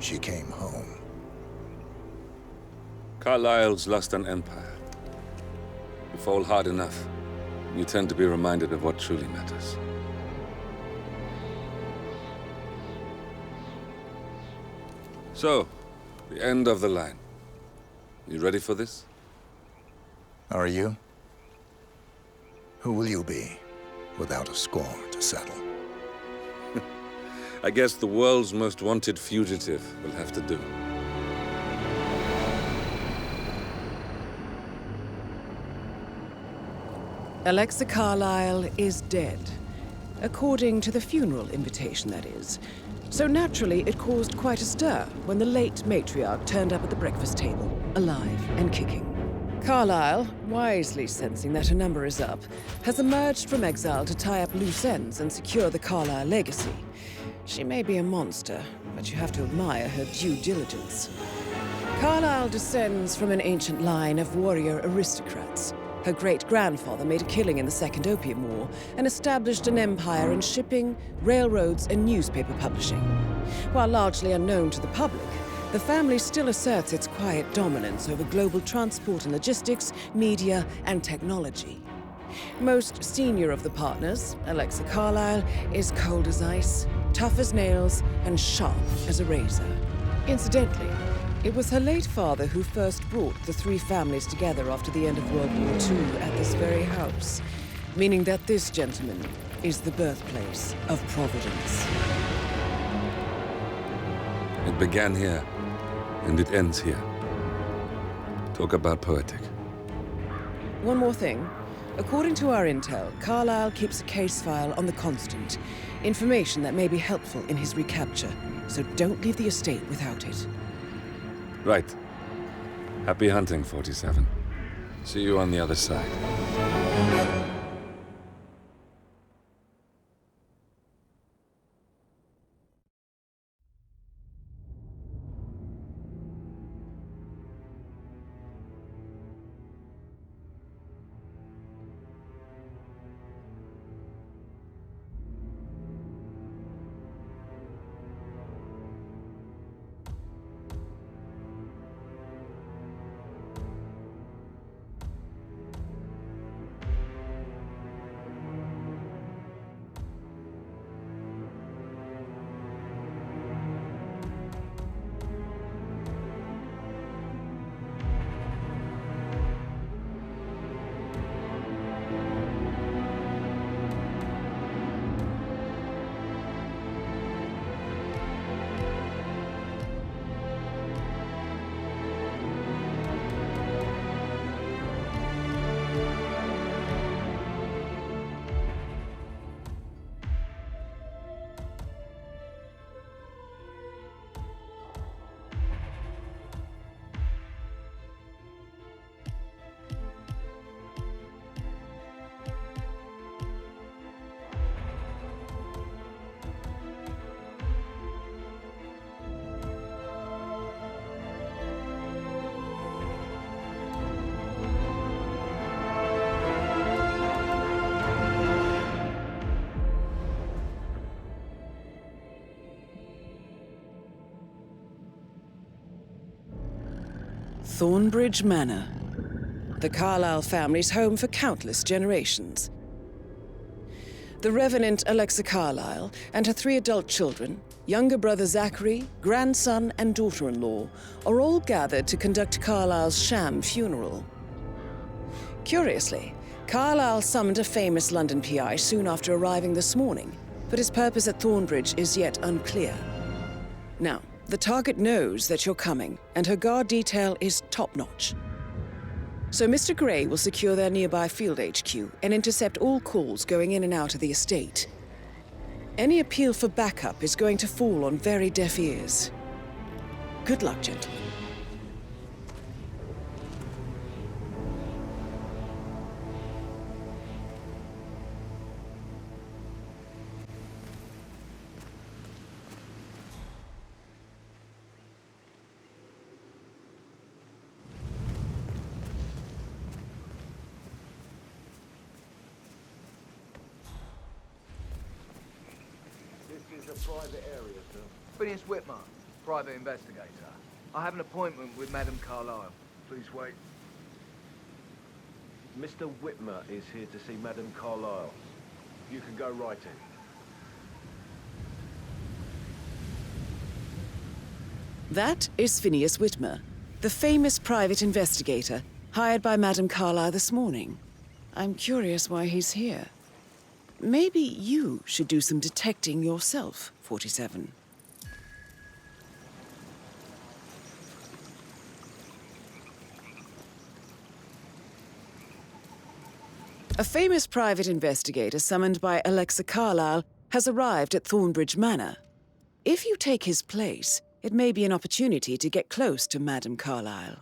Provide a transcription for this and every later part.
she came home. Carlyle's lost an empire. You fall hard enough, you tend to be reminded of what truly matters. So, the end of the line. You ready for this? Are you? Who will you be, without a score to settle? I guess the world's most wanted fugitive will have to do. Alexa Carlyle is dead. According to the funeral invitation, that is. So naturally, it caused quite a stir when the late matriarch turned up at the breakfast table, alive and kicking. Carlyle, wisely sensing that her number is up, has emerged from exile to tie up loose ends and secure the Carlyle legacy. She may be a monster, but you have to admire her due diligence. Carlyle descends from an ancient line of warrior aristocrats. Her great-grandfather made a killing in the Second Opium War and established an empire in shipping, railroads, and newspaper publishing. While largely unknown to the public, the family still asserts its quiet dominance over global transport and logistics, media, and technology. Most senior of the partners, Alexa Carlyle, is cold as ice, tough as nails, and sharp as a razor. Incidentally, it was her late father who first brought the three families together after the end of World War II at this very house, meaning that this gentleman is the birthplace of Providence. It began here, and it ends here. Talk about poetic. One more thing. According to our intel, Carlyle keeps a case file on the Constant, information that may be helpful in his recapture, so don't leave the estate without it. Right. Happy hunting, 47. See you on the other side. Thornbridge Manor, the Carlyle family's home for countless generations. The Revenant Alexa Carlyle and her 3 adult children, younger brother Zachary, grandson, and daughter-in-law, are all gathered to conduct Carlyle's sham funeral. Curiously, Carlyle summoned a famous London PI soon after arriving this morning, but his purpose at Thornbridge is yet unclear. Now, the target knows that you're coming, and her guard detail is top-notch. So Mr. Gray will secure their nearby field HQ and intercept all calls going in and out of the estate. Any appeal for backup is going to fall on very deaf ears. Good luck, gentlemen. Private area, sir. Phineas Whitman. Private investigator. I have an appointment with Madame Carlyle. Please wait. Mr. Whitmer is here to see Madame Carlyle. You can go right in. That is Phineas Whitmer, the famous private investigator hired by Madame Carlyle this morning. I'm curious why he's here. Maybe you should do some detecting yourself, 47. A famous private investigator summoned by Alexa Carlyle has arrived at Thornbridge Manor. If you take his place, it may be an opportunity to get close to Madame Carlyle.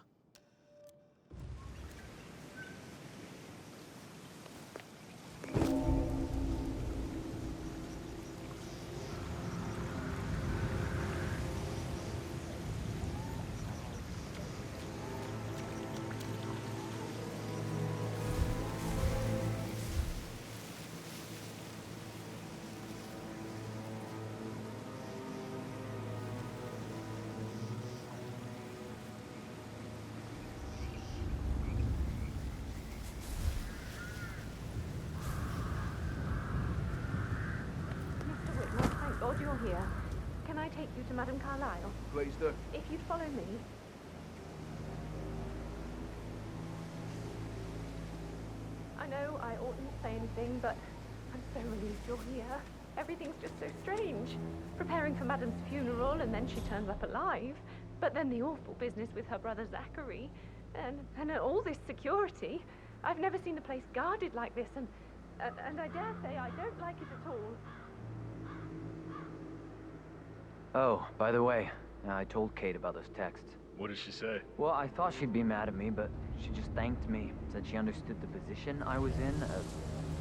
God you're here. Can I take you to Madame Carlyle? Please do. If you'd follow me. I know I oughtn't say anything, but I'm so relieved you're here. Everything's just so strange. Preparing for Madame's funeral, and then she turns up alive. But then the awful business with her brother Zachary. And all this security. I've never seen a place guarded like this, and I dare say I don't like it at all. Oh, by the way, I told Kate about those texts. What did she say? Well, I thought she'd be mad at me, but she just thanked me. Said she understood the position I was in.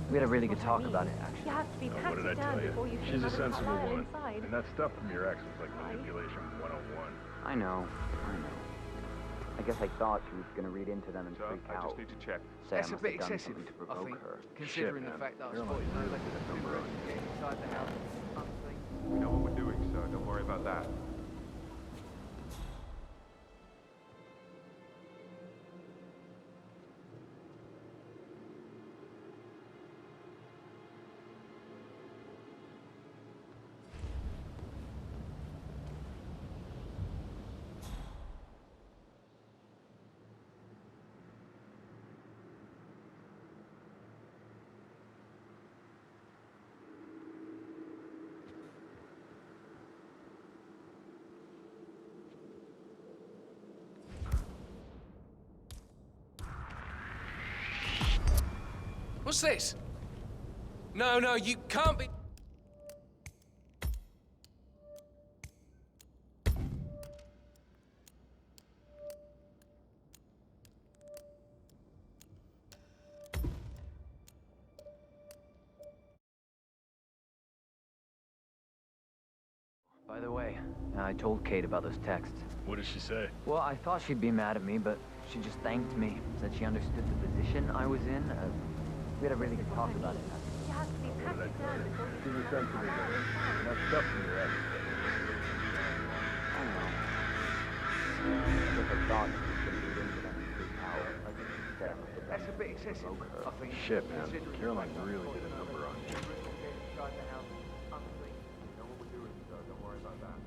We had a really good talk about it, actually. You have to be What did I patted down tell before you you? see She's a Madame sensible Carlyle woman. inside. And that stuff from your ex was like manipulation 101. I know. I guess I thought she was gonna read into them and So, freak I out. just need to check. Say That's I a must bit have done excessive, something to I provoke think, her. considering Shit, the man. fact that I You're spotted like no really record good at of number Thornbridge getting inside the house. Unclean. We know what we're doing, so don't worry about that. What's this? No, you can't be... By the way, I told Kate about those texts. What did she say? Well, I thought she'd be mad at me, but she just thanked me. Said she understood the position I was in. We had a really good talk about it, actually. You have to be patted down before you She's see a Madame sensible Carlyle woman. inside. And that stuff from your ex. I know. I guess I thought she was gonna read into them and freak out. Say I must have done That's a bit something to excessive, provoke I her. think. Shit, man. considering the Caroline fact that I really spotted did a no number on record you. of Thornbridge getting inside the house. Unclean. We know what we're doing, so don't worry about that.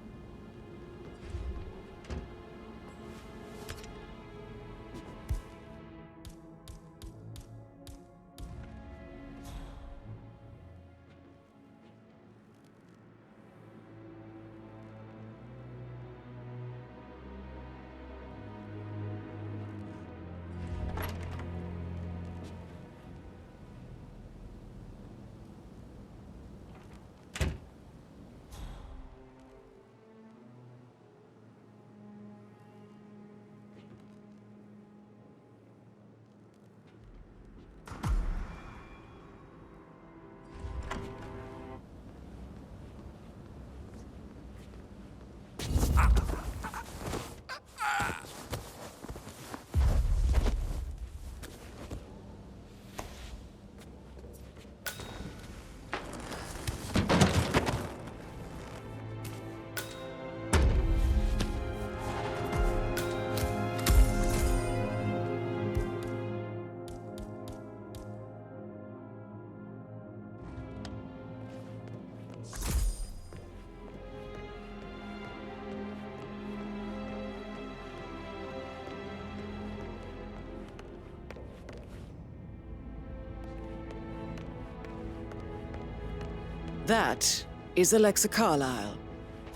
That is Alexa Carlyle,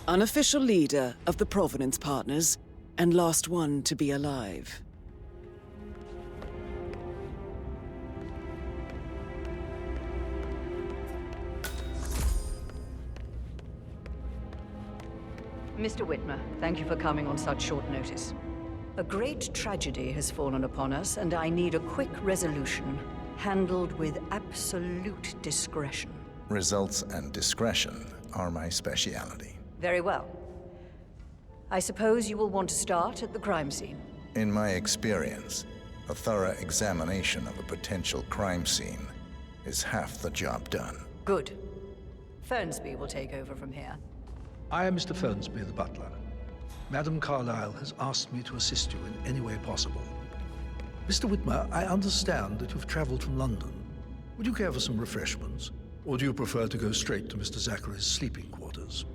unofficial leader of the Provenance Partners, and last one to be alive. Mr. Whitmer, thank you for coming on such short notice. A great tragedy has fallen upon us, and I need a quick resolution, handled with absolute discretion. Results and discretion are my speciality. Very well. I suppose you will want to start at the crime scene. In my experience, a thorough examination of a potential crime scene is half the job done. Good. Fernsby will take over from here. I am Mr. Fernsby, the butler. Madam Carlyle has asked me to assist you in any way possible. Mr. Whitmer, I understand that you've traveled from London. Would you care for some refreshments? Or do you prefer to go straight to Mr. Zachary's sleeping quarters?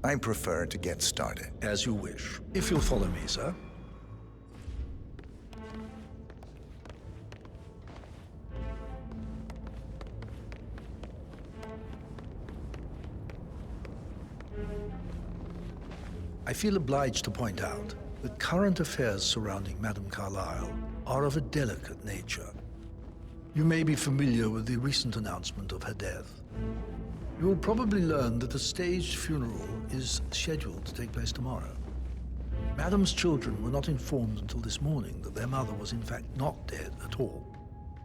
I prefer to get started. As you wish. If you'll follow me, sir. I feel obliged to point out that current affairs surrounding Madame Carlyle are of a delicate nature. You may be familiar with the recent announcement of her death. You will probably learn that a staged funeral is scheduled to take place tomorrow. Madame's children were not informed until this morning that their mother was in fact not dead at all.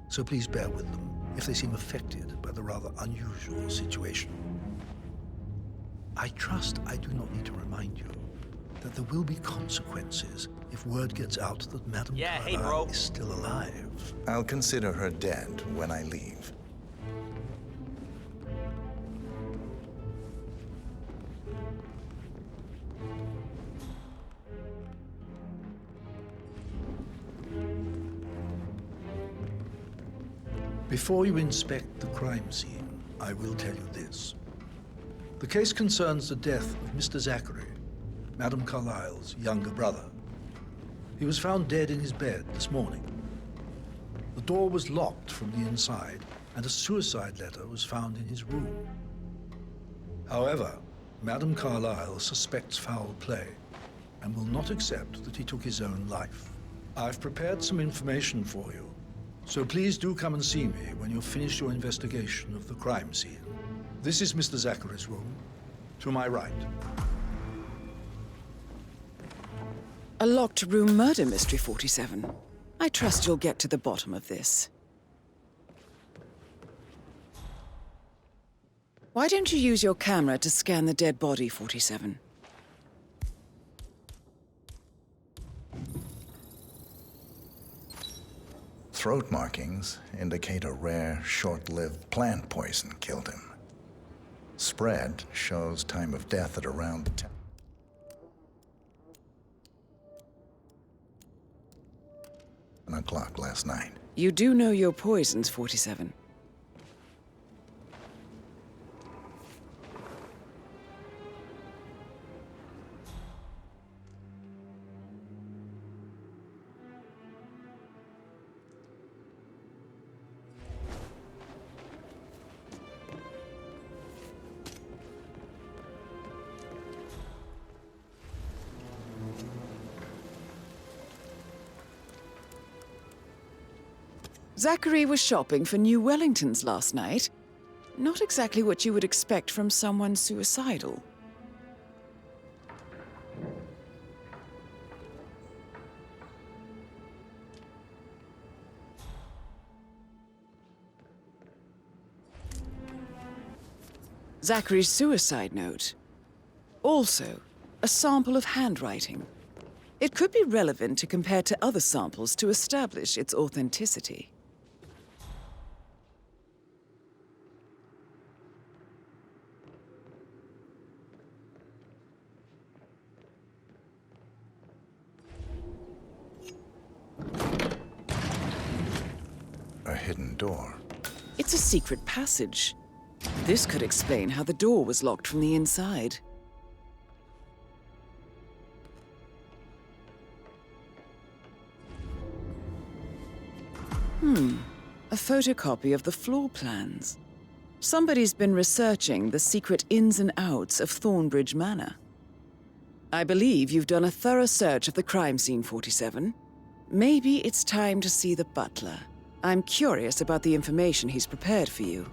So please bear with them if they seem affected by the rather unusual situation. I trust I do not need to remind you that there will be consequences if word gets out that Madame Carlyle is still alive. I'll consider her dead when I leave. Before you inspect the crime scene, I will tell you this. The case concerns the death of Mr. Zachary, Madame Carlyle's younger brother. He was found dead in his bed this morning. The door was locked from the inside, and a suicide letter was found in his room. However, Madame Carlyle suspects foul play and will not accept that he took his own life. I've prepared some information for you, so please do come and see me when you've finished your investigation of the crime scene. This is Mr. Zachary's room, to my right. A locked room murder mystery, 47. I trust you'll get to the bottom of this. Why don't you use your camera to scan the dead body, 47? Throat markings indicate a rare, short-lived plant poison killed him. Spread shows time of death at around 10 o'clock last night. You do know your poisons, 47. Zachary was shopping for new Wellingtons last night. Not exactly what you would expect from someone suicidal. Zachary's suicide note. Also, a sample of handwriting. It could be relevant to compare to other samples to establish its authenticity. A hidden door. It's a secret passage. This could explain how the door was locked from the inside. A photocopy of the floor plans. Somebody's been researching the secret ins and outs of Thornbridge Manor. I believe you've done a thorough search of the crime scene, 47. Maybe it's time to see the butler. I'm curious about the information he's prepared for you.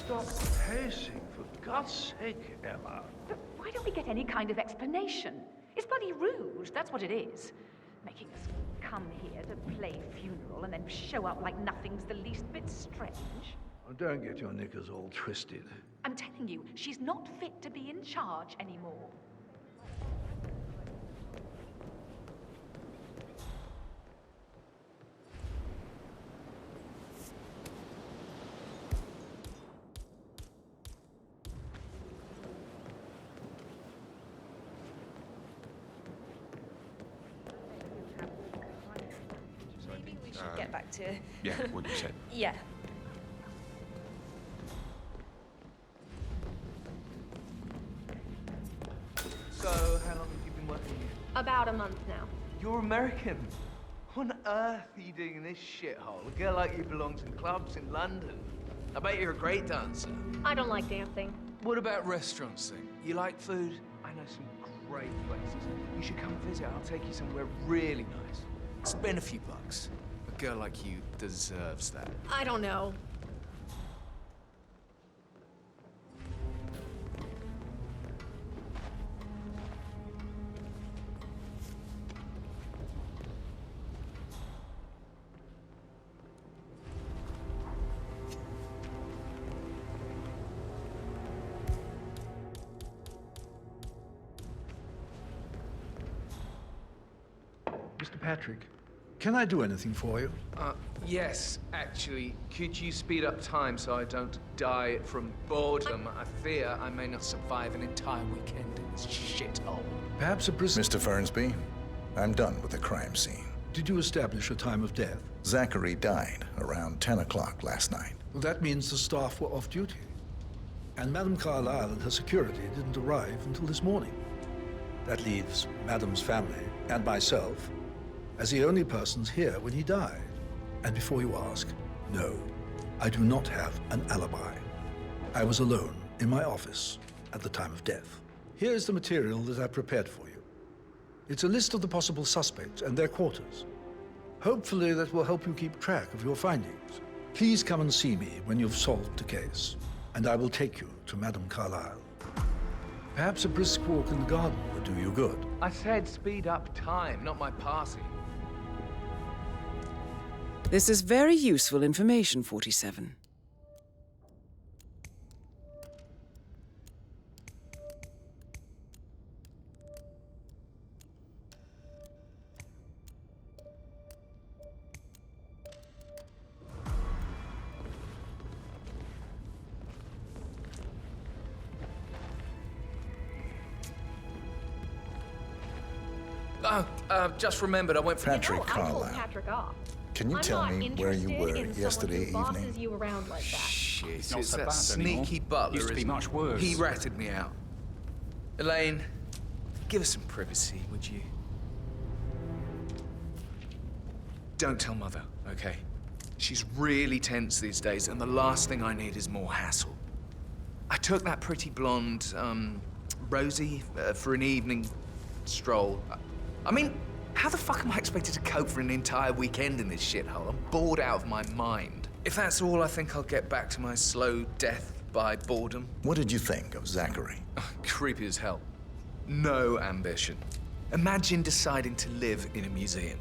Stop pacing, for God's sake, Emma. But why don't we get any kind of explanation? It's bloody rude, that's what it is. Making us come here to play funeral and then show up like nothing's the least bit strange. Oh, don't get your knickers all twisted. I'm telling you, she's not fit to be in charge anymore. Get back to... Yeah, what you said. Yeah. So, how long have you been working here? About a month now. You're American. What on earth are you doing in this shithole? A girl like you belongs in clubs in London. I bet you're a great dancer. I don't like dancing. What about restaurants then? You like food? I know some great places. You should come visit. I'll take you somewhere really nice. Spend a few bucks. A girl like you deserves that. I don't know. Mr. Patrick, can I do anything for you? Yes, actually. Could you speed up time so I don't die from boredom? I fear I may not survive an entire weekend in this shithole. Perhaps a brisk... Mr. Fernsby, I'm done with the crime scene. Did you establish a time of death? Zachary died around 10 o'clock last night. Well, that means the staff were off duty. And Madame Carlyle and her security didn't arrive until this morning. That leaves Madame's family and myself as the only persons here when he died. And before you ask, no, I do not have an alibi. I was alone in my office at the time of death. Here is the material that I prepared for you. It's a list of the possible suspects and their quarters. Hopefully that will help you keep track of your findings. Please come and see me when you've solved the case, and I will take you to Madame Carlyle. Perhaps a brisk walk in the garden would do you good. I said speed up time, not my passing. This is very useful information, 47. Just remembered I went for... Patrick I told Carlyle. Patrick off. Can you I'm tell not me where you interested were in someone yesterday who bosses evening? you around like that. Shit, It's not it's so that bad sneaky anymore. butler, Used to be isn't much it? worse. He ratted me out. Elaine, give us some privacy, would you? Don't tell Mother, okay? She's really tense these days, and the last thing I need is more hassle. I took that pretty blonde, Rosie, for an evening stroll. I mean, how the fuck am I expected to cope for an entire weekend in this shithole? I'm bored out of my mind. If that's all, I think I'll get back to my slow death by boredom. What did you think of Zachary? Creepy as hell. No ambition. Imagine deciding to live in a museum.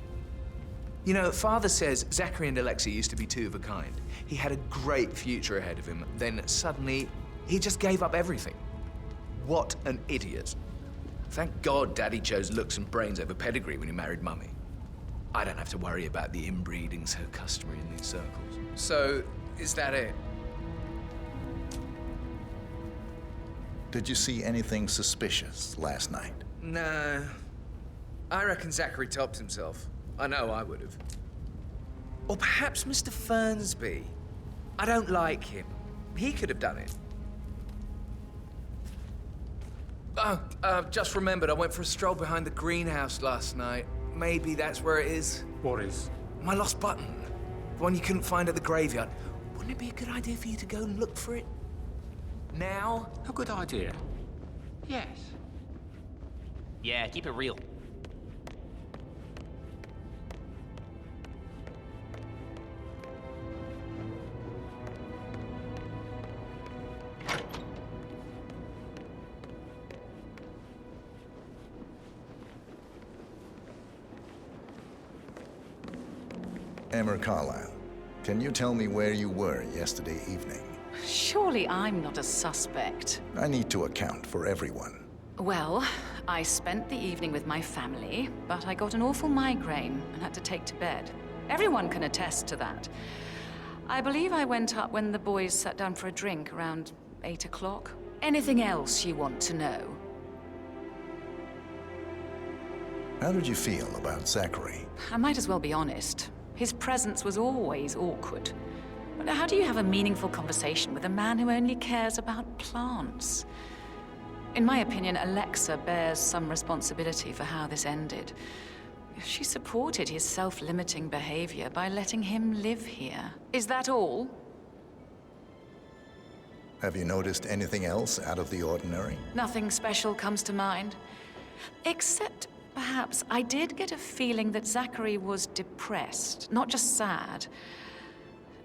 You know, Father says Zachary and Alexei used to be two of a kind. He had a great future ahead of him, then suddenly, he just gave up everything. What an idiot. Thank God Daddy chose looks and brains over pedigree when he married Mummy. I don't have to worry about the inbreeding so customary in these circles. So, is that it? Did you see anything suspicious last night? No. I reckon Zachary topped himself. I know I would have. Or perhaps Mr. Fernsby. I don't like him. He could have done it. Oh, just remembered, I went for a stroll behind the greenhouse last night. Maybe that's where it is. What is? My lost button. The one you couldn't find at the graveyard. Wouldn't it be a good idea for you to go and look for it? Now? A good idea. Yes. Yeah, keep it real. Emma Carlisle, can you tell me where you were yesterday evening? Surely I'm not a suspect. I need to account for everyone. Well, I spent the evening with my family, but I got an awful migraine and had to take to bed. Everyone can attest to that. I believe I went up when the boys sat down for a drink around 8 o'clock. Anything else you want to know? How did you feel about Zachary? I might as well be honest. His presence was always awkward. But how do you have a meaningful conversation with a man who only cares about plants? In my opinion, Alexa bears some responsibility for how this ended. She supported his self-limiting behavior by letting him live here. Is that all? Have you noticed anything else out of the ordinary? Nothing special comes to mind. Except, perhaps, I did get a feeling that Zachary was depressed, not just sad.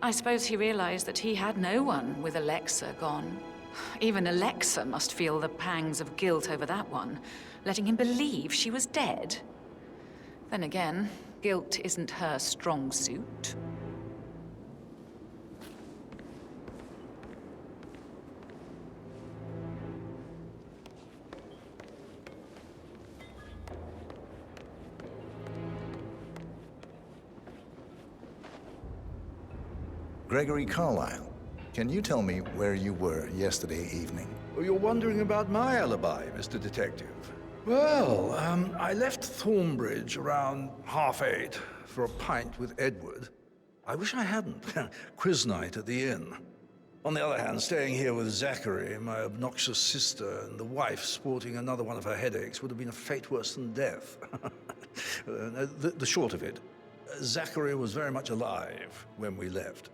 I suppose he realized that he had no one with Alexa gone. Even Alexa must feel the pangs of guilt over that one, letting him believe she was dead. Then again, guilt isn't her strong suit. Gregory Carlisle, can you tell me where you were yesterday evening? Oh, you're wondering about my alibi, Mr. Detective. Well, I left Thornbridge around 8:30 for a pint with Edward. I wish I hadn't. Quiz night at the inn. On the other hand, staying here with Zachary, my obnoxious sister, and the wife sporting another one of her headaches would have been a fate worse than death. The short of it, Zachary was very much alive when we left.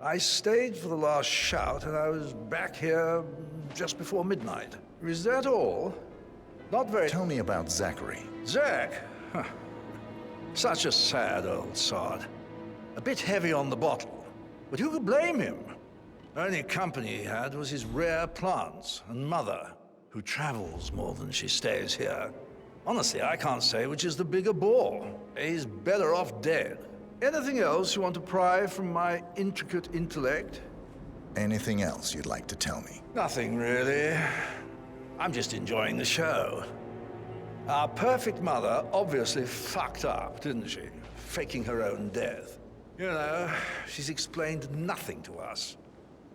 I stayed for the last shout, and I was back here just before midnight. Is that all? Not very... Tell me about Zachary. Zach? Huh. Such a sad old sod. A bit heavy on the bottle, but who could blame him? Only company he had was his rare plants and mother, who travels more than she stays here. Honestly, I can't say which is the bigger bore. He's better off dead. Anything else you want to pry from my intricate intellect? Anything else you'd like to tell me? Nothing, really. I'm just enjoying the show. Our perfect mother obviously fucked up, didn't she? Faking her own death. You know, she's explained nothing to us.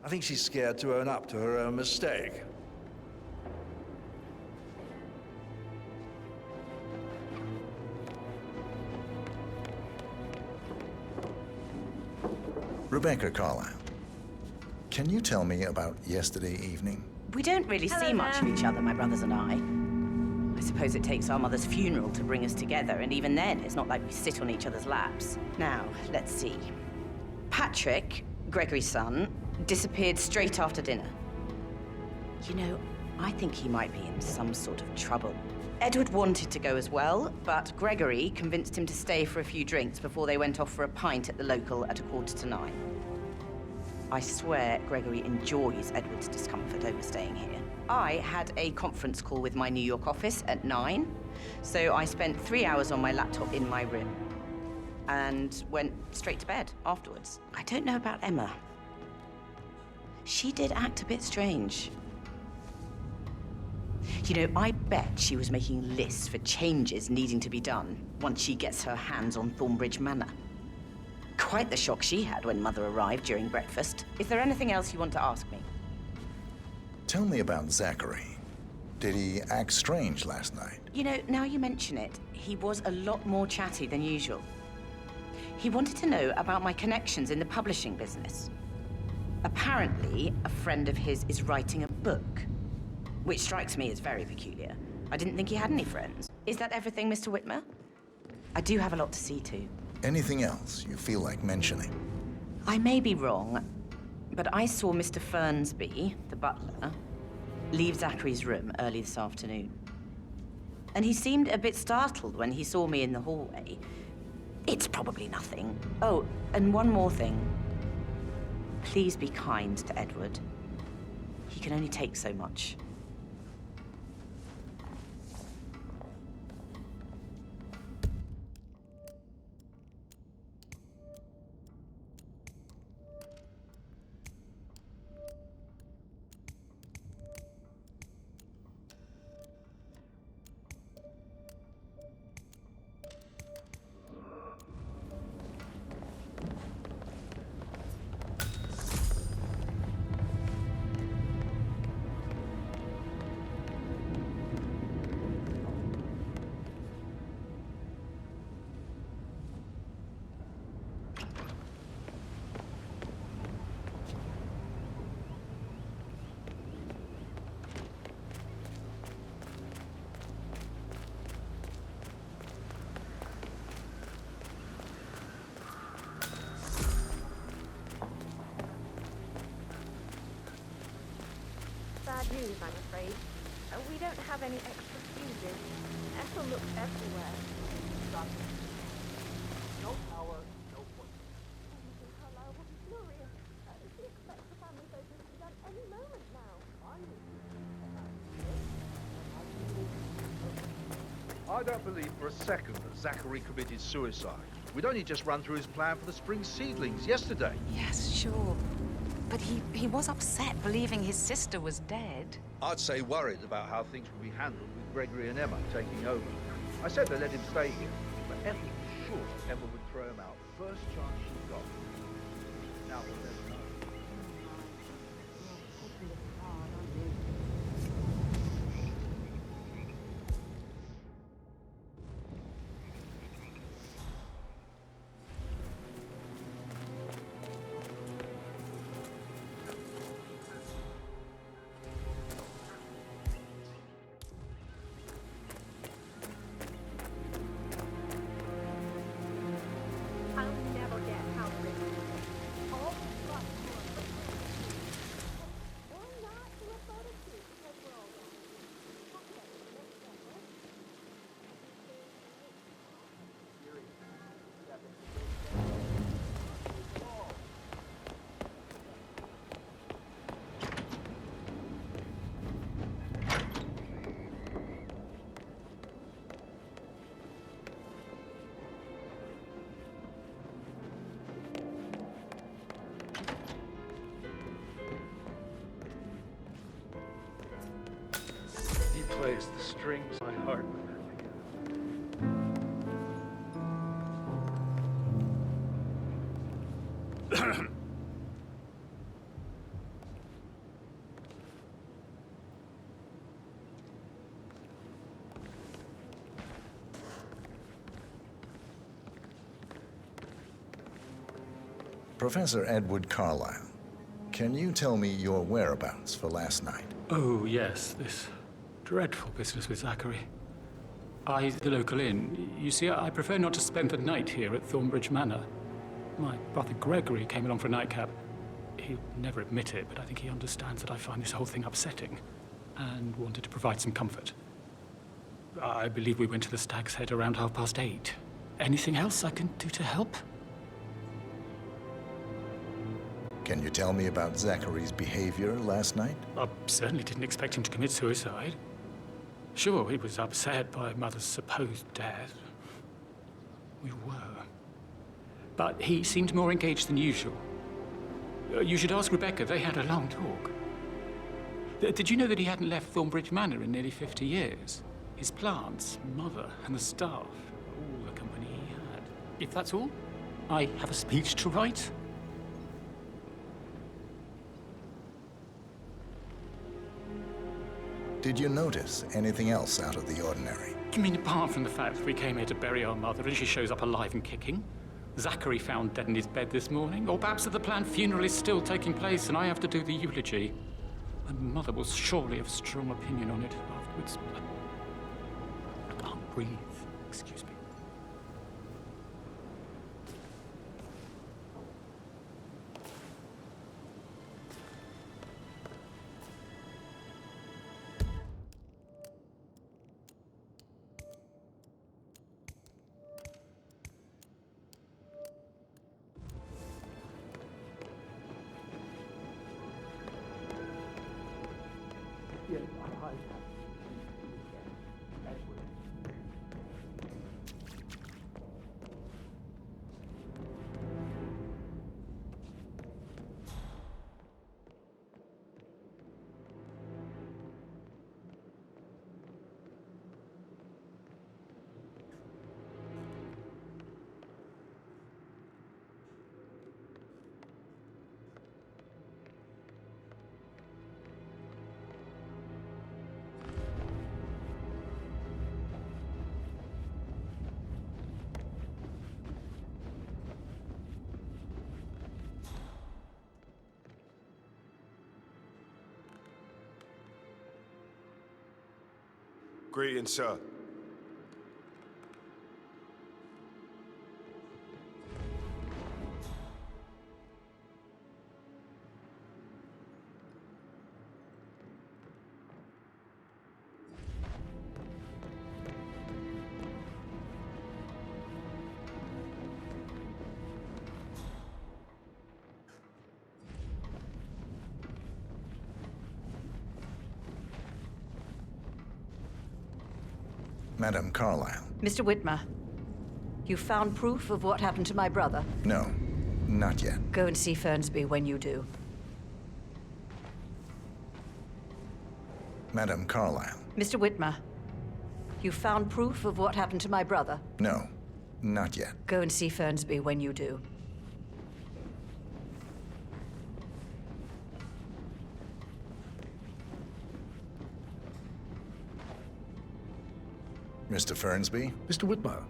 I think she's scared to own up to her own mistake. Rebecca Carlisle, can you tell me about yesterday evening? We don't really see much of each other, my brothers and I. I suppose it takes our mother's funeral to bring us together, and even then, it's not like we sit on each other's laps. Now, let's see. Patrick, Gregory's son, disappeared straight after dinner. You know, I think he might be in some sort of trouble. Edward wanted to go as well, but Gregory convinced him to stay for a few drinks before they went off for a pint at the local at 9:15. I swear Gregory enjoys Edward's discomfort over staying here. I had a conference call with my New York office at 9, so I spent 3 hours on my laptop in my room and went straight to bed afterwards. I don't know about Emma. She did act a bit strange. You know, I bet she was making lists for changes needing to be done once she gets her hands on Thornbridge Manor. Quite the shock she had when Mother arrived during breakfast. Is there anything else you want to ask me? Tell me about Zachary. Did he act strange last night? You know, now you mention it, he was a lot more chatty than usual. He wanted to know about my connections in the publishing business. Apparently, a friend of his is writing a book, which strikes me as very peculiar. I didn't think he had any friends. Is that everything, Mr. Whitmer? I do have a lot to see to. Anything else you feel like mentioning? I may be wrong, but I saw Mr. Fernsby, the butler, leave Zachary's room early this afternoon. And he seemed a bit startled when he saw me in the hallway. It's probably nothing. Oh, and one more thing. Please be kind to Edward. He can only take so much. Bad news, I'm afraid. We don't have any extra fuses. Ethel looked everywhere. No power, no point. Mrs. Carlyle will be furious. She expects the family photos to be done any moment now. I don't believe for a second that Zachary committed suicide. We'd only just run through his plan for the spring seedlings yesterday. Yes, sure. But he was upset believing his sister was dead. I'd say worried about how things would be handled with Gregory and Emma taking over. I said they let him stay here, but Ethel was sure Emma would throw him out first chance she got. Now we'll never know. Plays the strings my heart. Professor Edward Carlyle, can you tell me your whereabouts for last night? Oh, yes, this dreadful business with Zachary. The local inn. You see, I prefer not to spend the night here at Thornbridge Manor. My brother Gregory came along for a nightcap. He'll never admit it, but I think he understands that I find this whole thing upsetting and wanted to provide some comfort. I believe we went to the Stag's Head around 8:30. Anything else I can do to help? Can you tell me about Zachary's behavior last night? I certainly didn't expect him to commit suicide. Sure, he was upset by Mother's supposed death. We were. But he seemed more engaged than usual. You should ask Rebecca. They had a long talk. Did you know that he hadn't left Thornbridge Manor in nearly 50 years? His plants, mother, and the staff, all the company he had. If that's all, I have a speech to write. Did you notice anything else out of the ordinary? You mean apart from the fact that we came here to bury our mother and she shows up alive and kicking? Zachary found dead in his bed this morning? Or perhaps that the planned funeral is still taking place and I have to do the eulogy? And mother will surely have a strong opinion on it afterwards. I can't breathe. Excuse me. Greetings, sir. Madam Carlyle. Mr. Whitmer, you found proof of what happened to my brother? No, not yet. Go and see Fernsby when you do. Madam Carlyle. Mr. Whitmer, you found proof of what happened to my brother? No, not yet. Go and see Fernsby when you do. Mr. Fernsby? Mr. Whitmer,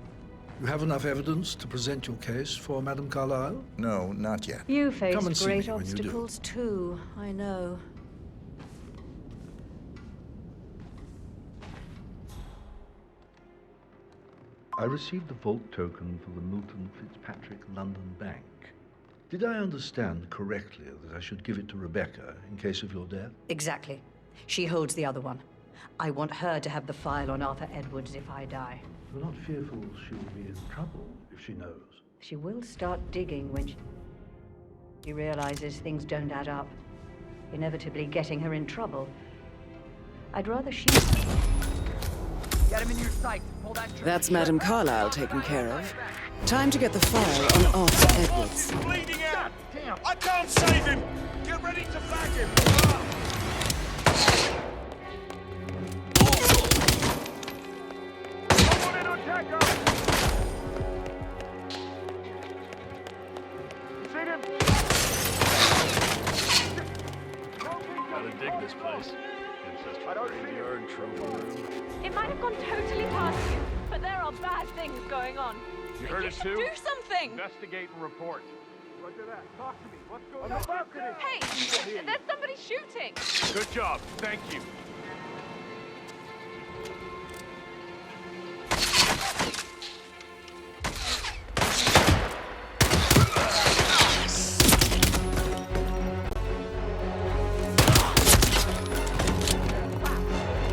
you have enough evidence to present your case for Madam Carlyle? No, not yet. You Come and face see great me when you do. obstacles too, I know. I received the vault token for the Milton Fitzpatrick London Bank. Did I understand correctly that I should give it to Rebecca in case of your death? Exactly. She holds the other one. I want her to have the file on Arthur Edwards if I die. You're not fearful she'll be in trouble if she knows? She will start digging when she realizes things don't add up, inevitably getting her in trouble. I'd rather she... Get him in your sight. Pull that trigger. That's Madam Carlyle taken care of. Time to get the file on Arthur Edwards. Bleeding out! Damn! I can't save him! Get ready to bag him! Someone in on Taco! Seen him! Gotta dig this place. Ancestral graveyard, trophy room. It might have gone totally past you, but there are bad things going on. You heard it too? Do something! Investigate and report. Roger that. Talk to me. What's going on? Balcony. Hey! There's somebody shooting! Good job. Thank you.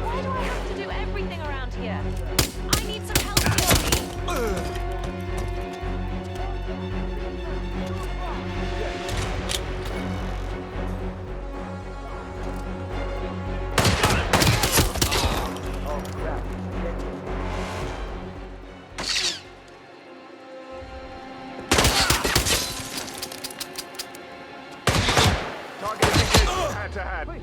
Why do I have to do everything around here? I need some help here. Target engaged. Hand to hand.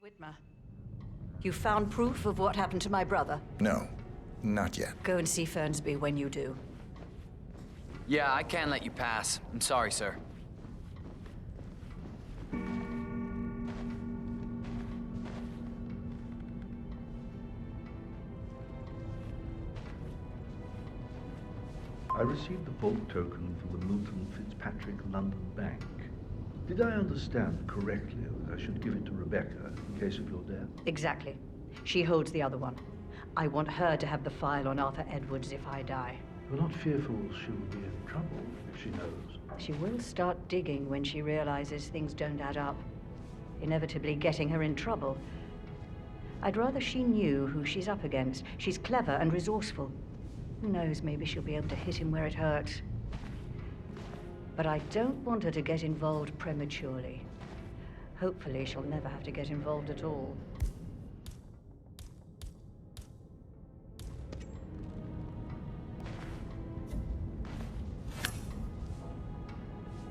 Whitmer, you found proof of what happened to my brother? No, not yet. Go and see Fernsby when you do. Yeah, I can't let you pass. I'm sorry, sir. I received the vault token from the Milton Fitzpatrick London Bank. Did I understand correctly that I should give it to Rebecca in case of your death? Exactly. She holds the other one. I want her to have the file on Arthur Edwards if I die. You're not fearful she will be in trouble if she knows? She will start digging when she realizes things don't add up, inevitably getting her in trouble. I'd rather she knew who she's up against. She's clever and resourceful. Who knows, maybe she'll be able to hit him where it hurts. But I don't want her to get involved prematurely. Hopefully she'll never have to get involved at all.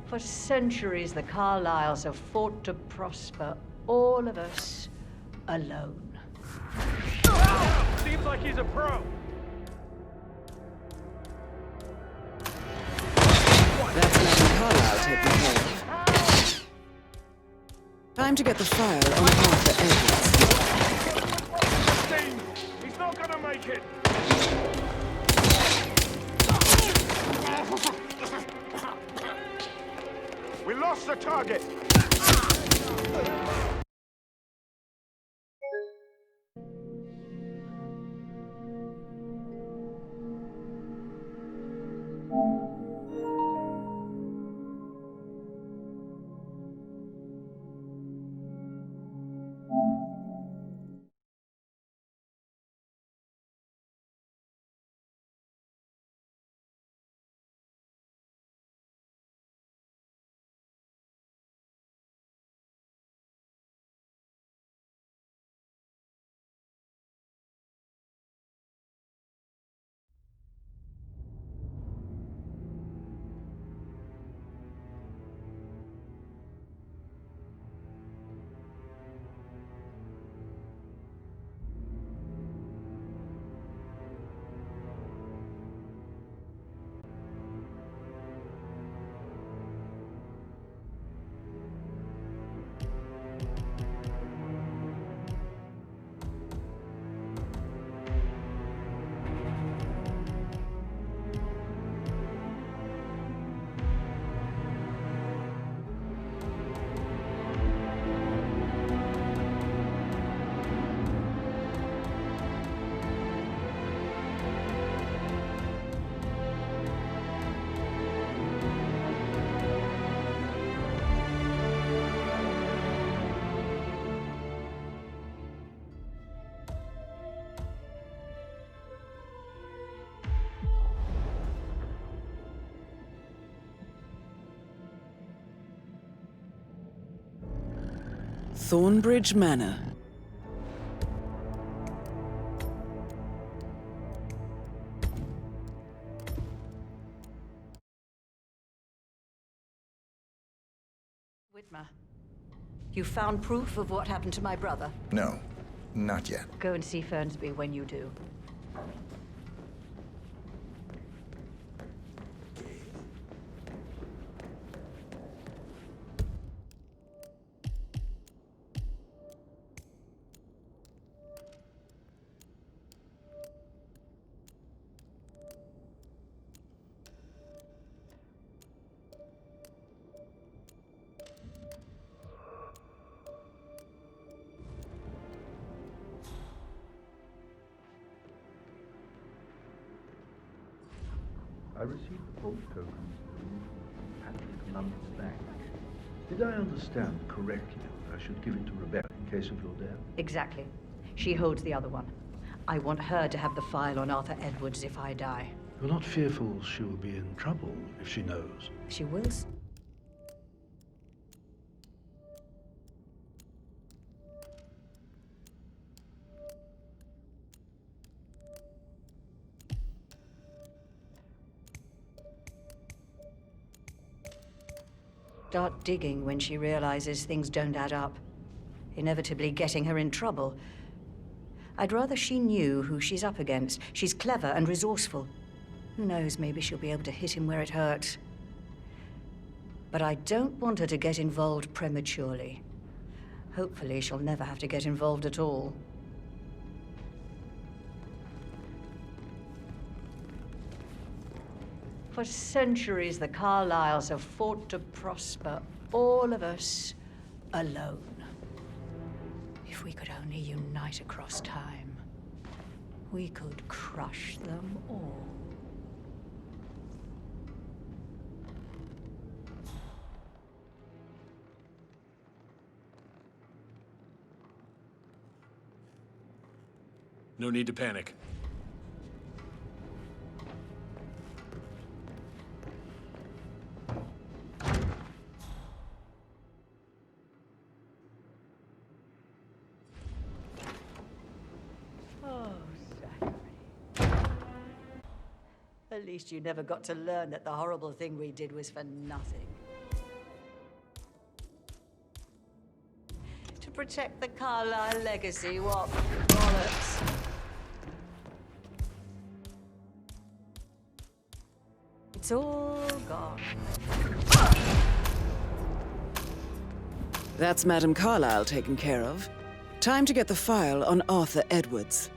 For centuries, the Carlyles have fought to prosper, all of us alone. Seems like he's a pro. That's Madam Carlyle taking hold. Time to get the file on Arthur Edwards. He's not gonna make it. We lost the target. Thornbridge Manor. Whitmer, you found proof of what happened to my brother? No, not yet. Go and see Fernsby when you do. I received the vault token from Patrick London Bank. Did I understand correctly that I should give it to Rebecca in case of your death? Exactly. She holds the other one. I want her to have the file on Arthur Edwards if I die. You're not fearful she will be in trouble if she knows? She will. start digging when she realizes things don't add up, inevitably getting her in trouble. I'd rather she knew who she's up against. She's clever and resourceful. Who knows, maybe she'll be able to hit him where it hurts. But I don't want her to get involved prematurely. Hopefully, she'll never have to get involved at all. For centuries, the Carlyles have fought to prosper, all of us alone. If we could only unite across time, we could crush them all. No need to panic. Oh, Zachary. At least you never got to learn that the horrible thing we did was for nothing. To protect the Carlyle legacy, what bollocks. It's all gone. That's Madame Carlyle taken care of. Time to get the file on Arthur Edwards.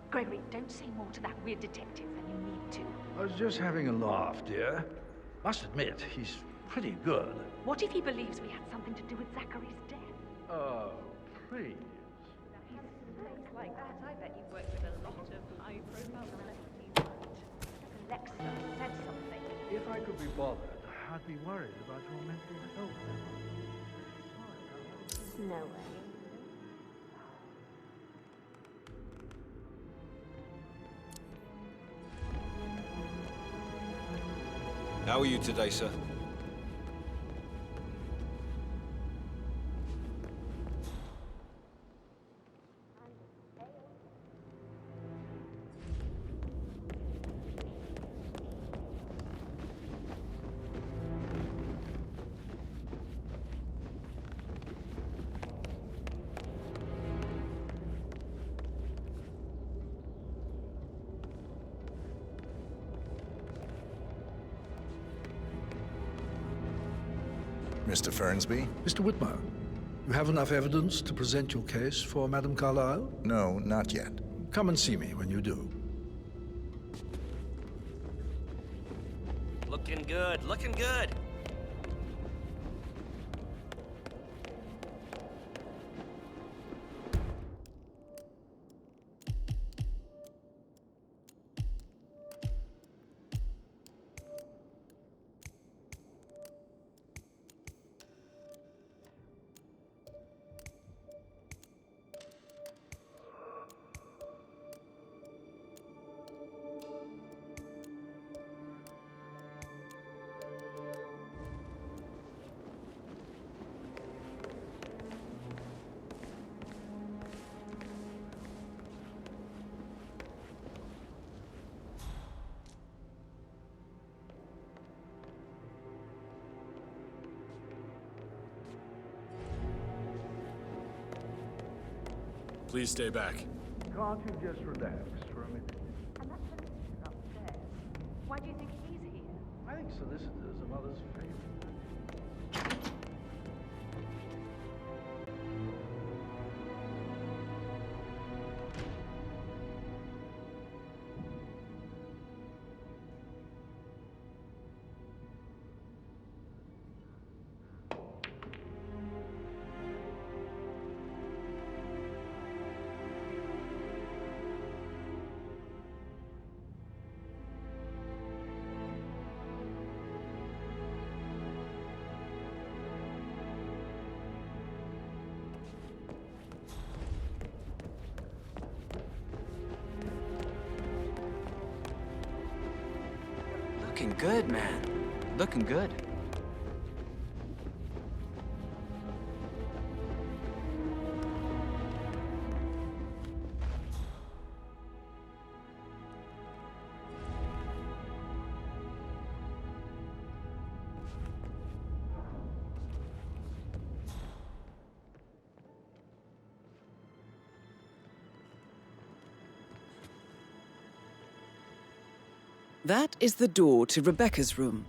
Gregory, don't say more to that weird detective than you need to. I was just having a laugh, dear. Must admit, he's pretty good. What if he believes we had something to do with Zachary's death? Oh, please. Things like that, I bet you've worked with a lot of high-profile celebrities. Alexa said something. If I could be bothered, I'd be worried about your mental health. No way. How are you today, sir? Mr. Fernsby? Mr. Whitmer, you have enough evidence to present your case for Madame Carlyle? No, not yet. Come and see me when you do. Looking good, looking good. Please stay back. Can't you just relax for a minute? And that solicitor's upstairs. Why do you think he's here? I think solicitors are mother's favorite. Looking good, man. Looking good. That is the door to Rebecca's room.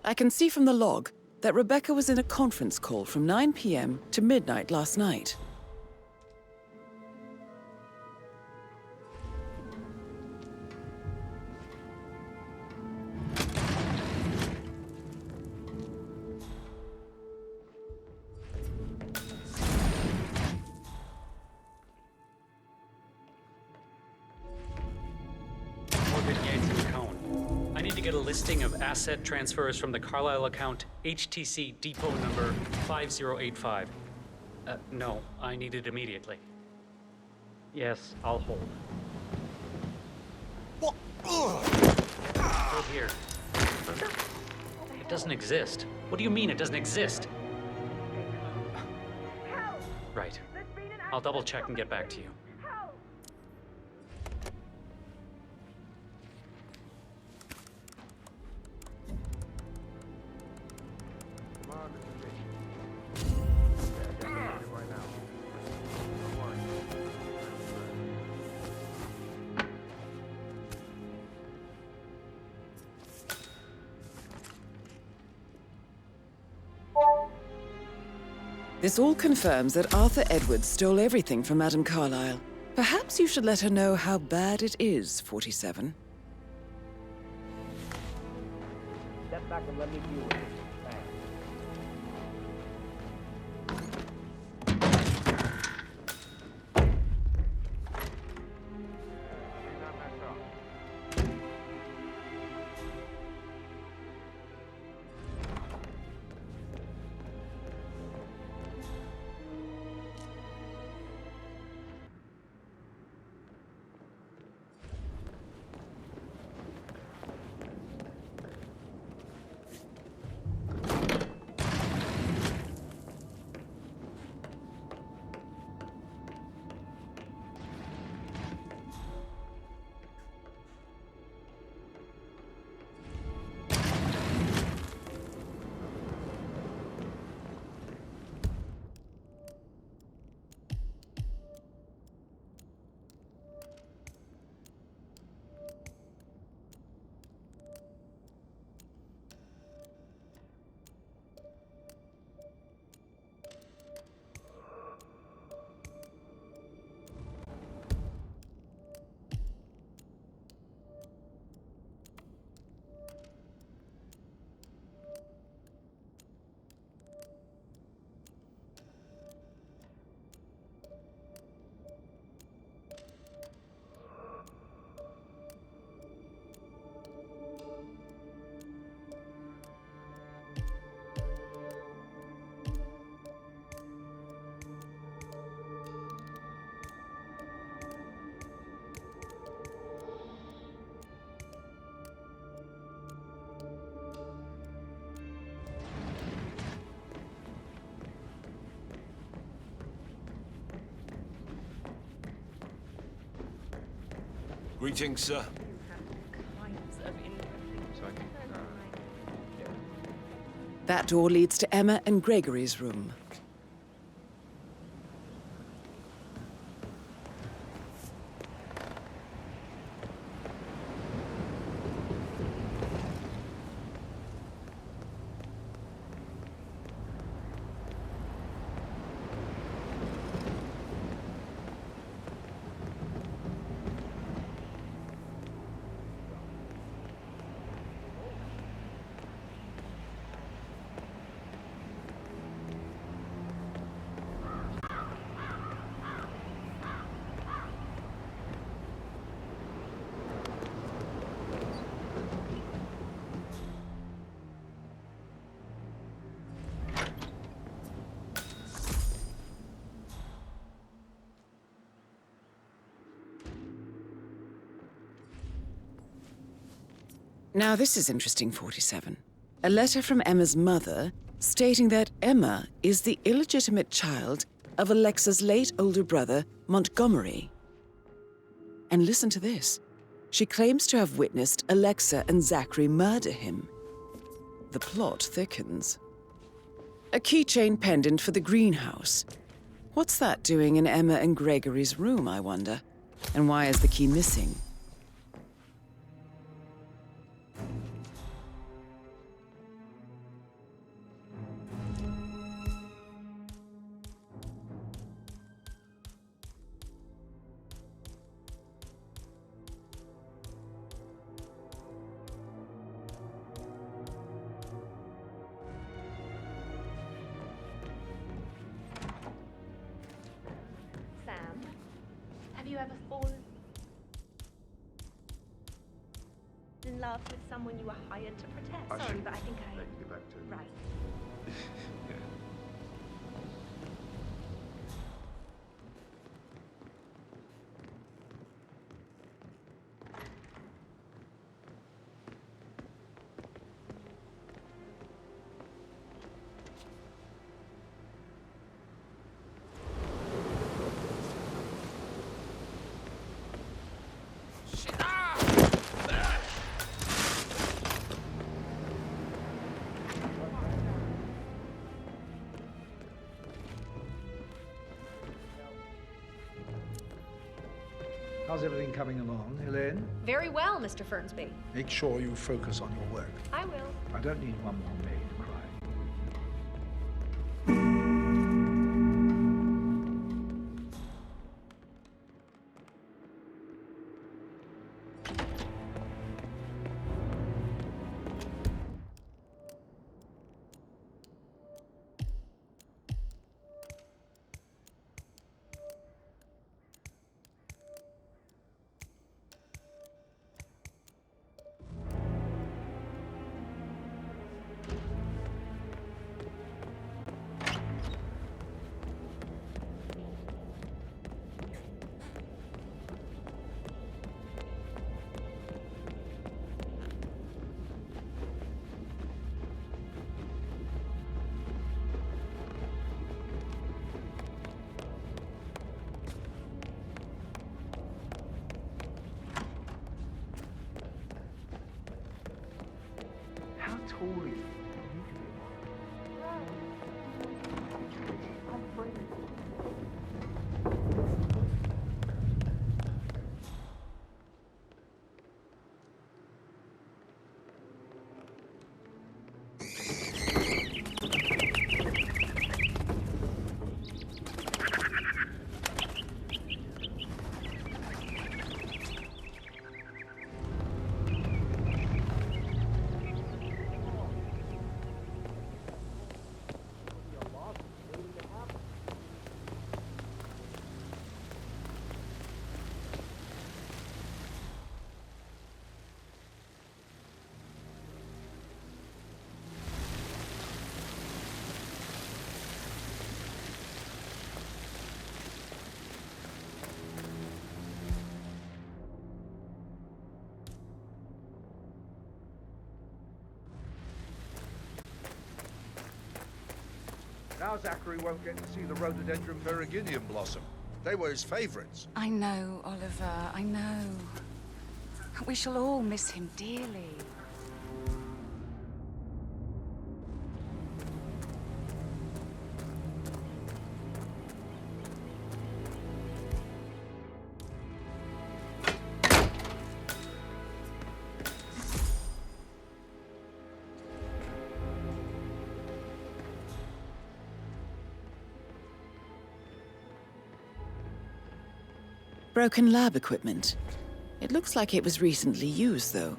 I can see from the log that Rebecca was in a conference call from 9 p.m. to midnight last night. Listing of asset transfers from the Carlisle account HTC depot number 5085. No, I need it immediately. Yes, I'll hold. Hold here. It doesn't exist. What do you mean it doesn't exist? Right. I'll double check and get back to you. This all confirms that Arthur Edwards stole everything from Madame Carlisle. Perhaps you should let her know how bad it is, 47. Step back and let me deal with it. Greetings, sir. That door leads to Emma and Gregory's room. Now this is interesting, 47. A letter from Emma's mother stating that Emma is the illegitimate child of Alexa's late older brother, Montgomery. And listen to this. She claims to have witnessed Alexa and Zachary murder him. The plot thickens. A keychain pendant for the greenhouse. What's that doing in Emma and Gregory's room, I wonder? And why is the key missing? Have you ever fallen in love with someone you were hired to protect? Sorry, but I think I... Let you get back to it. Right. Yeah. How's everything coming along, Elaine? Very well, Mr. Fernsby. Make sure you focus on your work. I will. I don't need one more maid crying. How tall is he? Now Zachary won't get to see the rhododendron periginium blossom. They were his favorites. I know, Oliver, I know. We shall all miss him dearly. Broken lab equipment. It looks like it was recently used, though.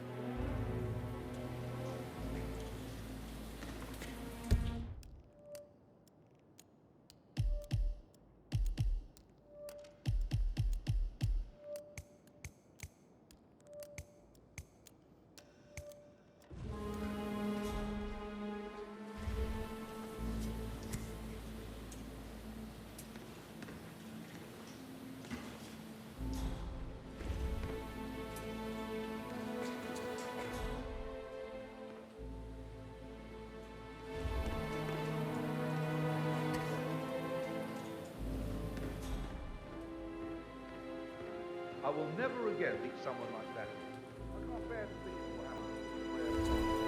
I will never again meet someone like that. I can't bear to think of what happened.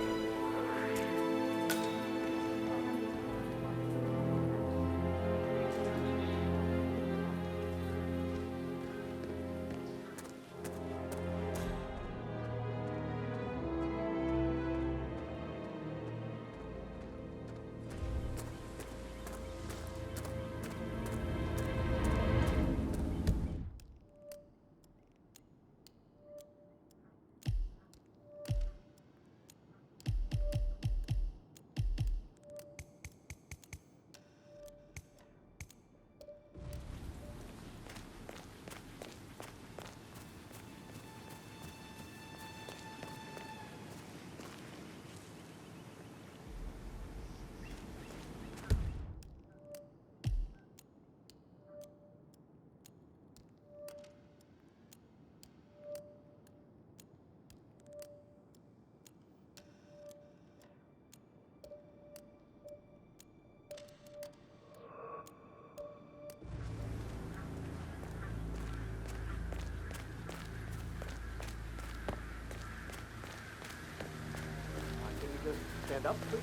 Stand up, please.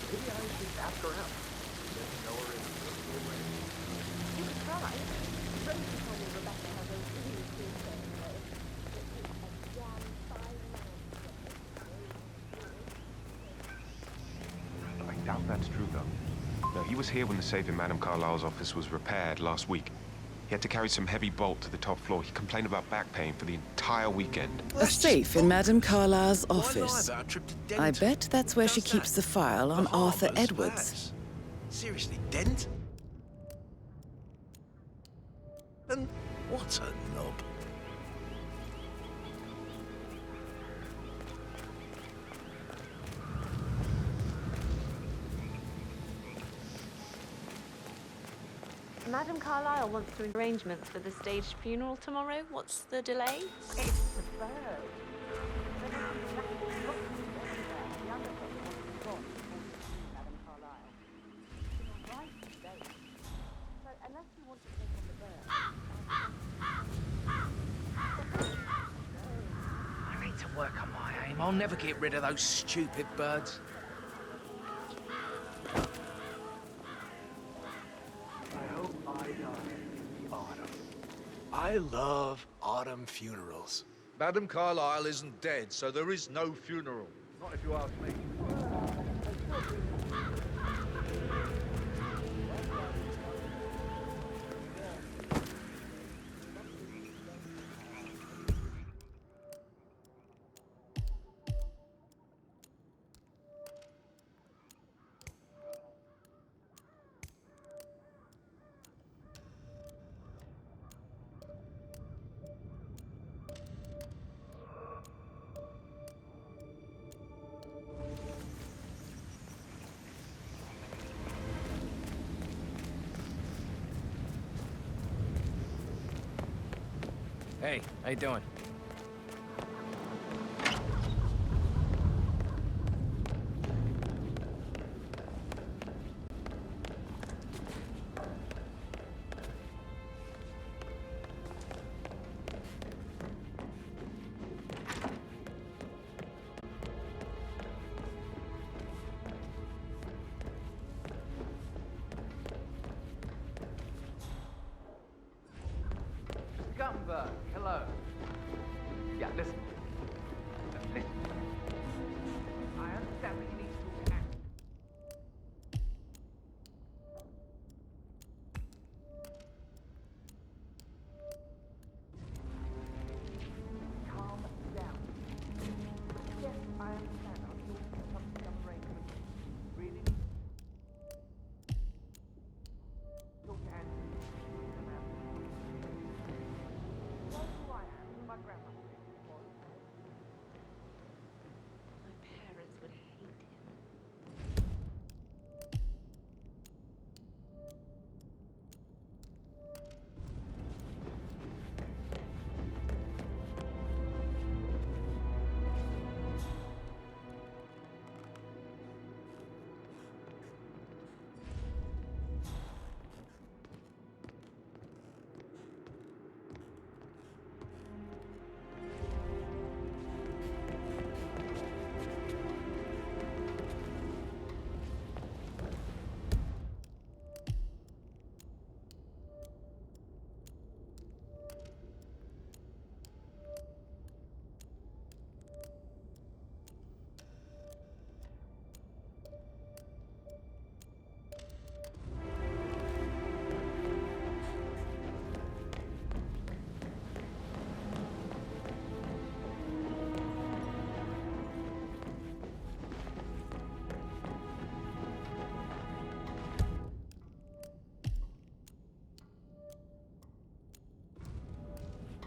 Maybe I should ask around. Doesn't know her in a way. You could try. Rosie told me Rebecca has a really cool thing. It's a jam I doubt that's true, though. No, he was here when the safe in Madame Carlyle's office was repaired last week. He had to carry some heavy bolt to the top floor. He complained about back pain for the entire weekend. A safe in Madame Carlyle's office. I bet that's where she keeps the file on Arthur Edwards. Seriously, Dent? And what a knob. Madame Carlyle wants to arrangements for the staged funeral tomorrow. What's the delay? It's the bird. I need to work on my aim. I'll never get rid of those stupid birds. I love autumn funerals. Madame Carlyle isn't dead, so there is no funeral. Not if you ask me. Hey, how you doing? Listen. Listen. I understand that you need to talk to Anne. Calm down. Yes, I understand. I'm talking about some arrangement. Really? Talk to Anne. You know who I am, who my grandmother was. My parents would hate him.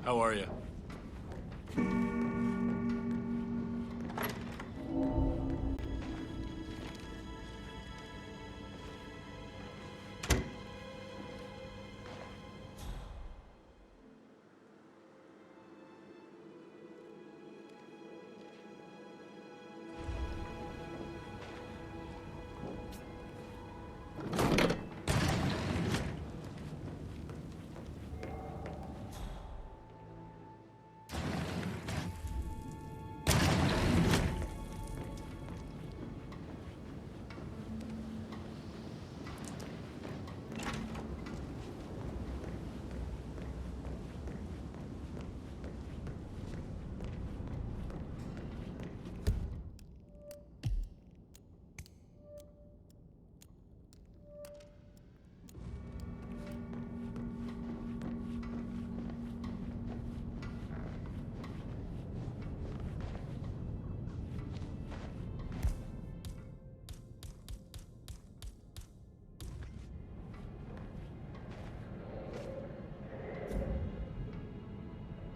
How are you?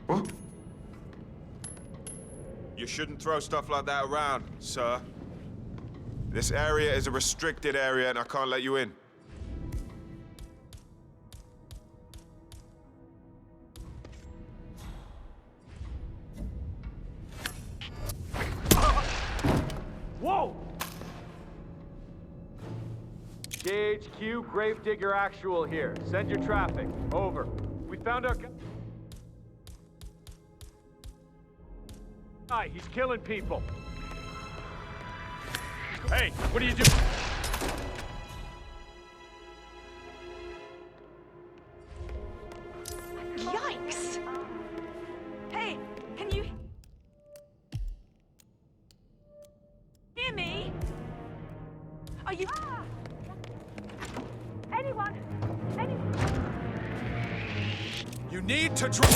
What? You shouldn't throw stuff like that around, sir. This area is a restricted area and I can't let you in. Whoa! GHQ, Gravedigger Actual here. Send your traffic. Over. We found our guy. He's killing people. Hey, what are you doing? Yikes! Hey, can you hear me? Are you... Anyone? You need to drop.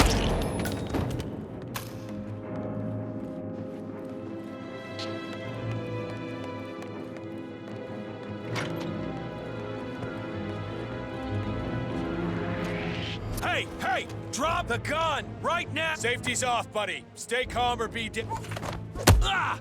Hey! Drop the gun! Right now! Safety's off, buddy. Stay calm or be Ah!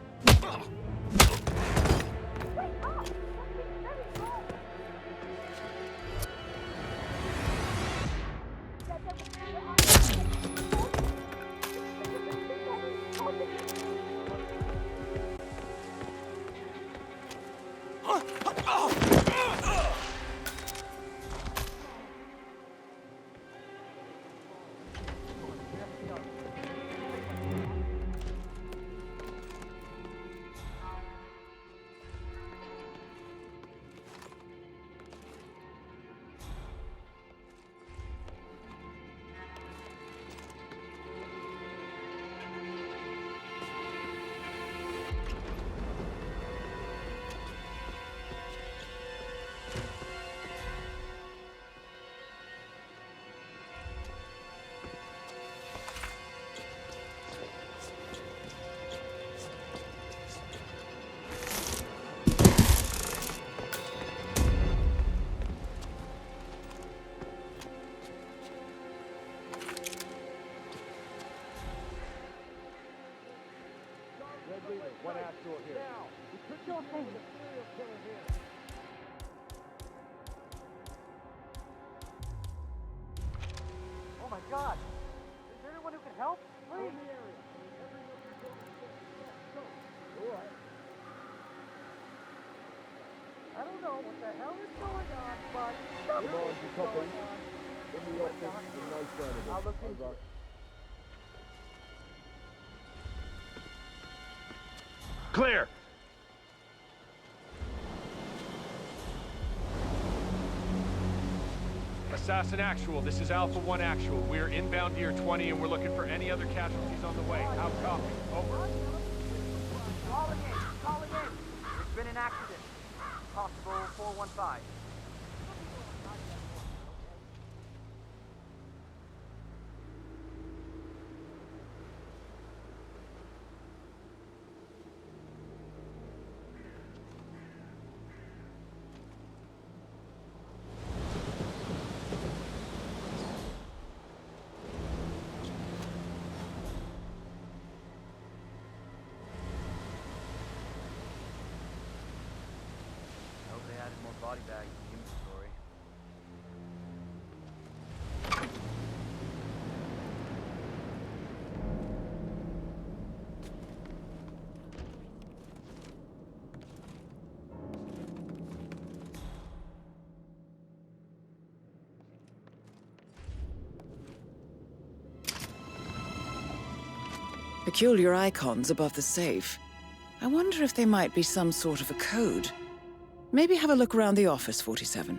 Red Reader, one actual here. Now, we could go through the serial killer here. Oh my God! Is there anyone who can help? Please! In the area. Everyone can go. Go on. I don't know what the hell is going on, but Come on, something's you couple. going on. In the office, with no senator. I'll look into it. Clear! Assassin Actual, this is Alpha 1 Actual. We're inbound Year 20 and we're looking for any other casualties on the way. How copy? Over. Calling in. There's been an accident. Possible 415. Body bag in the inventory. Peculiar icons above the safe. I wonder if they might be some sort of a code. Maybe have a look around the office, 47.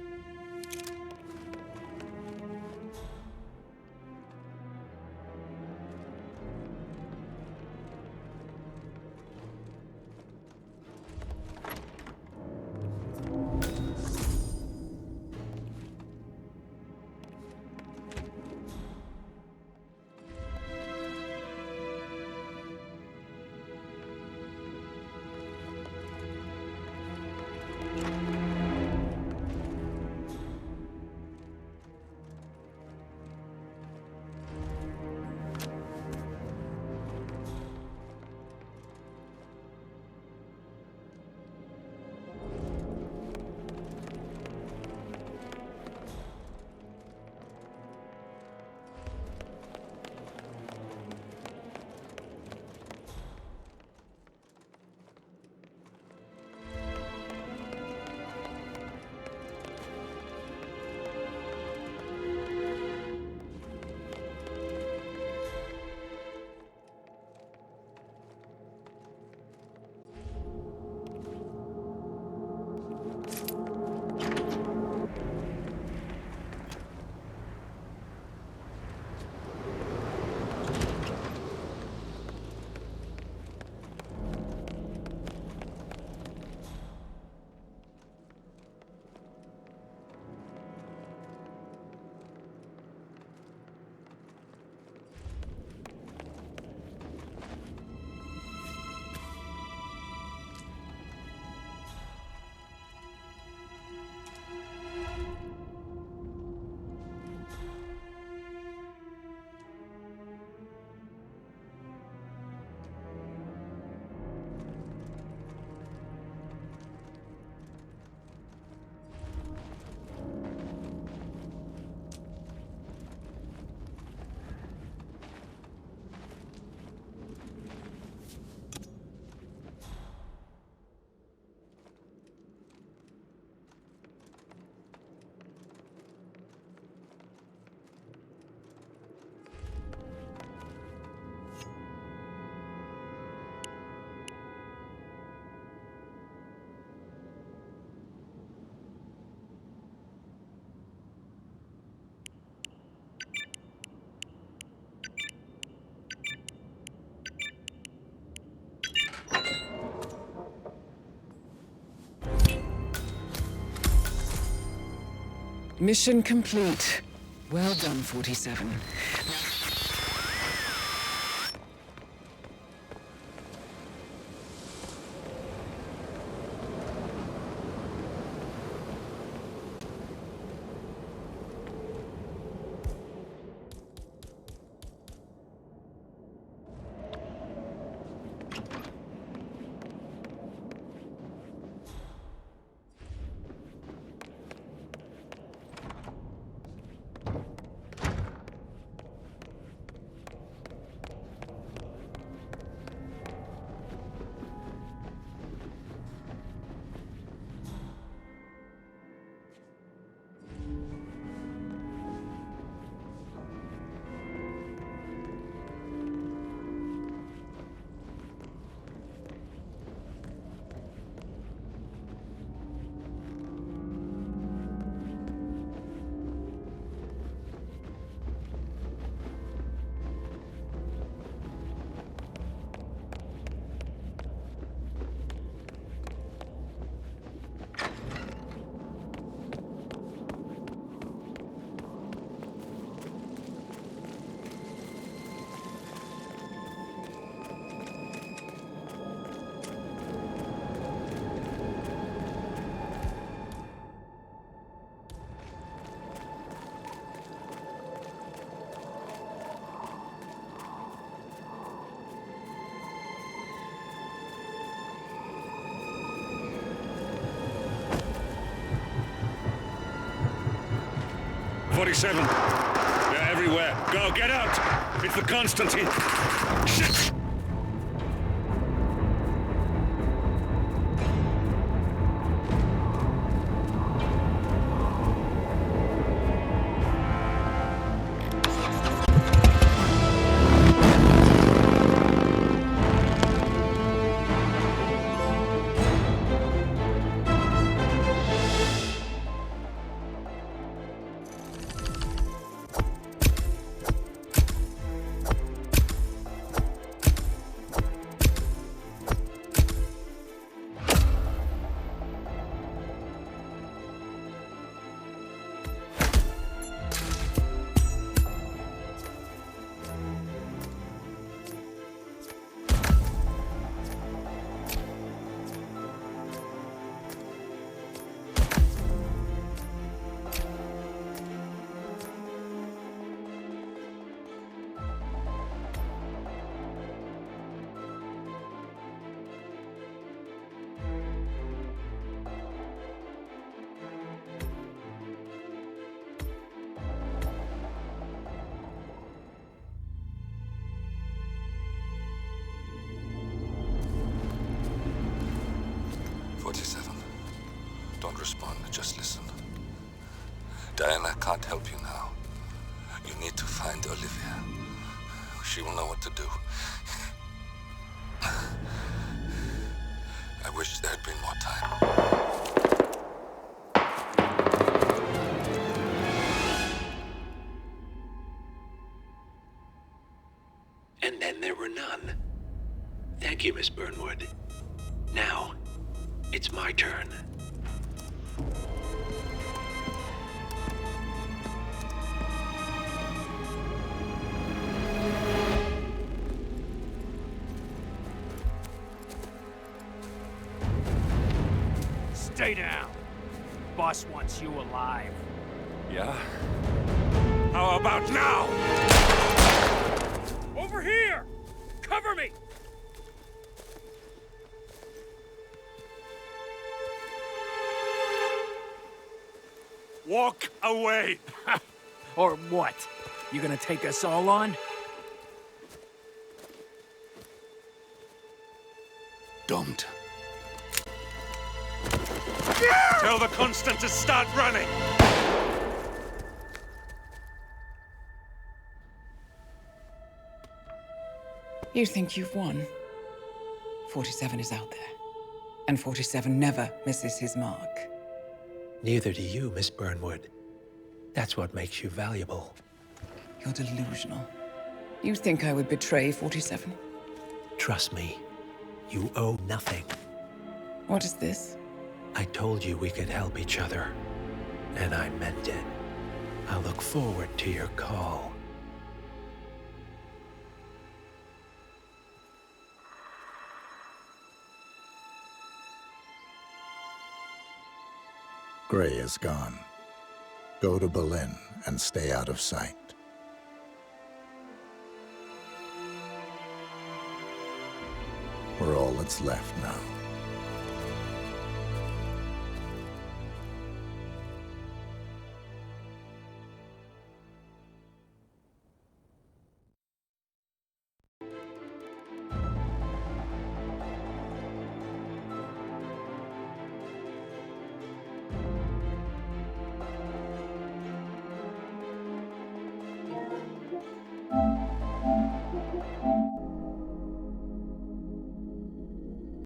Mission complete. Well done, 47. 47. They're everywhere. Go, get out! It's the Constantine. Shit! Don't respond, just listen. Diana can't help you now. You need to find Olivia. She will know what to do. I wish there had been more time. And then there were none. Thank you, Miss Burnwood. Now, it's my turn. Stay down. Boss wants you alive. Yeah? How about now? Over here! Cover me! Walk away! Or what? You gonna take us all on? Don't. Tell the Constant to start running! You think you've won? 47 is out there. And 47 never misses his mark. Neither do you, Miss Burnwood. That's what makes you valuable. You're delusional. You think I would betray 47? Trust me, you owe nothing. What is this? I told you we could help each other, and I meant it. I look forward to your call. Gray is gone. Go to Berlin and stay out of sight. We're all that's left now.